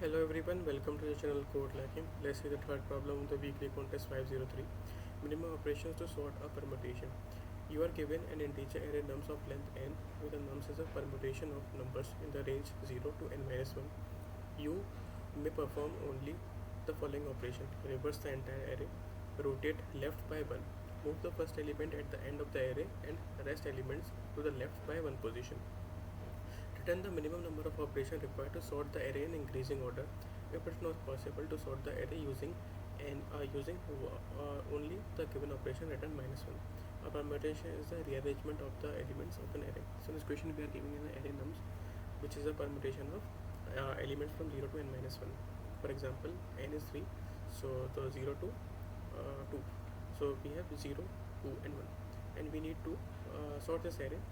Hello everyone, welcome to the channel Code Lacking. Let's see the third problem of the weekly contest 503. Minimum operations to sort a permutation. You are given an integer array nums of length n with the nums as a permutation of numbers in the range 0 to n minus 1. You may perform only the following operation. Reverse the entire array, rotate left by 1, move the first element at the end of the array and rest elements to the left by 1 position. Return the minimum number of operations required to sort the array in increasing order. If it is not possible to sort the array using only the given operation, return -1. A permutation is the rearrangement of the elements of an array. So in this question we are giving an array nums, which is a permutation of elements from 0 to n minus 1. For example, n is 3, so the 0 to 2. So we have 0, 2 and 1, and we need to sort this array.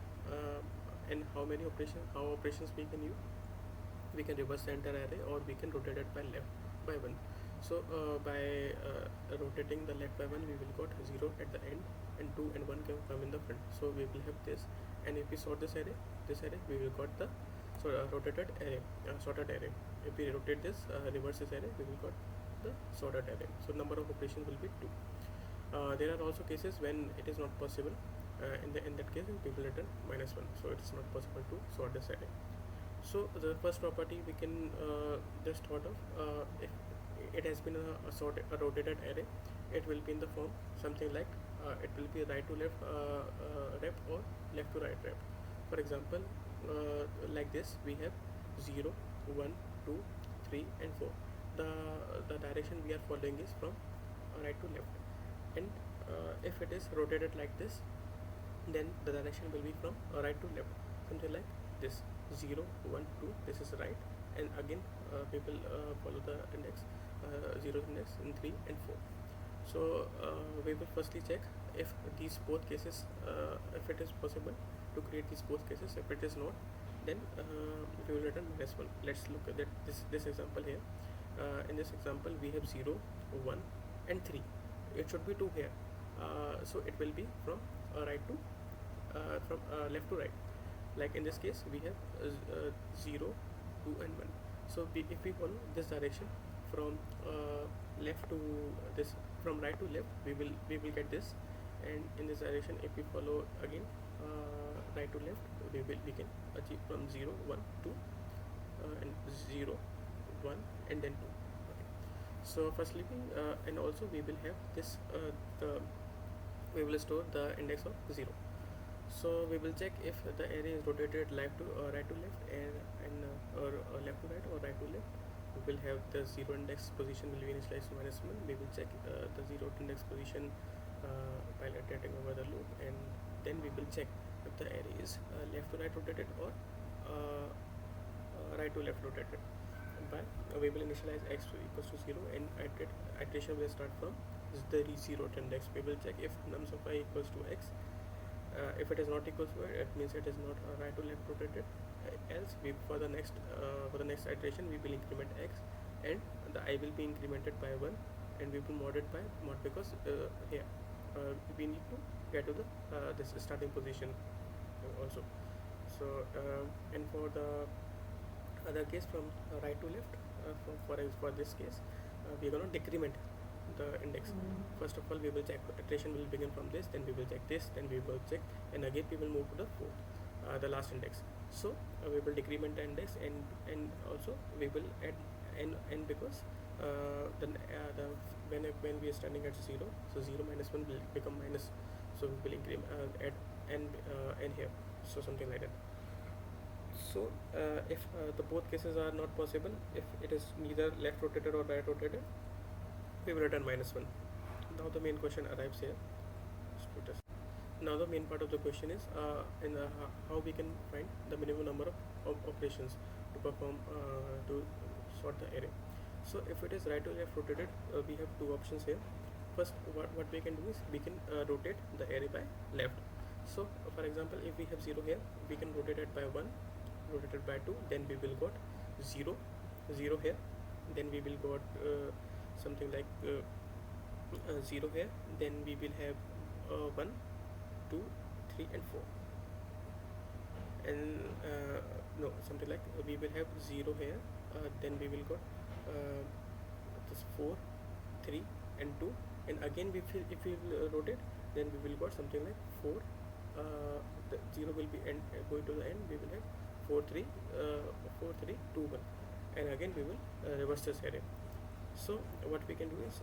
And how operations we can use? We can reverse the entire array, or we can rotate it by left by 1. So by rotating the left by 1, we will got 0 at the end, and 2 and 1 can come in the front. So we will have this, and if we sort this array, we will got the rotated array, sorted array. If we rotate this, reverse this array, we will got the sorted array. So number of operations will be 2. There are also cases when it is not possible. In that case, we will return -1. So it is not possible to sort this array. So the first property we can just thought of, if it has been a rotated array, it will be in the form something like it will be right to left rep or left to right rep. For example, like this, we have 0, 1, 2, 3 and 4. The direction we are following is from right to left, and if it is rotated like this, then the direction will be from right to left, something like this: 0, 1, 2, this is right, and again we will follow the index, 0 index in 3 and 4. So we will firstly check if these both cases, if it is possible to create these both cases. If it is not, then we will return -1. Let's look at this example here. In this example, we have 0, 1 and 3. It should be 2 here, so it will be from left to right. Like in this case, we have 0, 2 and 1. So if we follow this direction from left to this, from right to left, we will get this. And in this direction, if we follow again right to left, we can achieve from 0, 1, 2 and 0, 1 and then 2. Okay. So firstly, and also we will have this, we will store the index of 0. So we will check if the array is rotated left to right to left, or left to right or right to left. We will have the 0 index position will be initialized to -1. We will check the 0 index position by iterating over the loop, and then we will check if the array is left to right rotated or right to left rotated. By we will initialize x equals to 0, and iteration will start from the 0 index. We will check if nums of I equals to x. If it is not equal to it means it is not right to left rotated. Else for the next iteration, we will increment x, and the I will be incremented by 1, and we will mod it by mod, because here we need to get to the this starting position also. So and for the other case, from right to left, for this case, we are going to decrement the index. First of all, we will check iteration will begin from this, then we will check this, then we will check, and again we will move to the fourth, the last index. So we will decrement the index, and also we will add n because when we are standing at 0, so 0 minus 1 will become minus. So we will add n here, so something like that. So if the both cases are not possible, if it is neither left rotated or right rotated, we will return -1. Now the main question arrives here. Now the main part of the question is how we can find the minimum number of operations to perform to sort the array. So if it is right to left rotated, we have two options here. First, what we can do is we can rotate the array by left. So for example, if we have 0 here, we can rotate it by 1, rotate it by 2, then we will got 0, 0 here, then we will got something like 0 here, then we will have 1, 2, 3 and 4, and no, something like we will have 0 here, then we will got this 4, 3 and 2, and again if we will rotate, then we will got something like 4, the 0 will be end, going to the end, we will have 4 3 4 3 2 1, and again we will reverse this array. So what we can do is,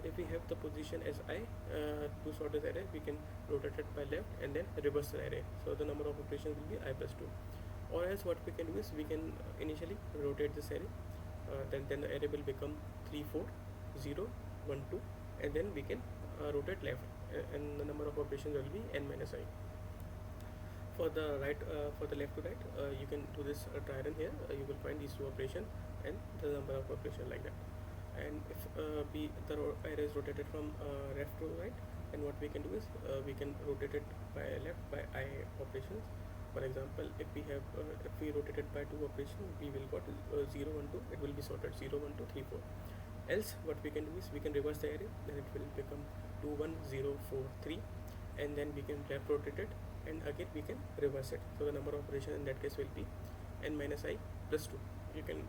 if we have the position as I, to sort this array, we can rotate it by left and then reverse the array, so the number of operations will be I plus 2. Or else what we can do is, we can initially rotate this array, then the array will become 3 4 0 1 2, and then we can rotate left, and the number of operations will be n minus I. For the right, for the left to right, you can do this try run here. You will find these two operations and the number of operations like that. And if the array is rotated from left to right, and what we can do is, we can rotate it by left by I operations. For example, if we have if we rotate it by 2 operations, we will got 0 1 2, it will be sorted 0 1 2 3 4. Else what we can do is, we can reverse the array, then it will become 2 1 0 4 3, and then we can left rotate it, and again we can reverse it, so the number of operations in that case will be n minus I plus 2. You can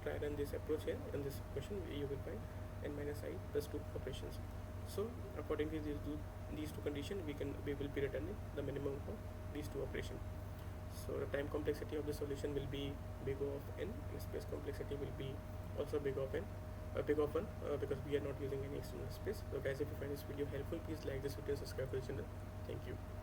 try run this approach here. In this question you will find n minus I plus 2 operations. So according to these two conditions, we will be returning the minimum of these two operations. So the time complexity of the solution will be big O of n, and space complexity will be also big O of n, big O of 1, because we are not using any external space. So guys, if you find this video helpful, please like this video and subscribe to the channel. Thank you.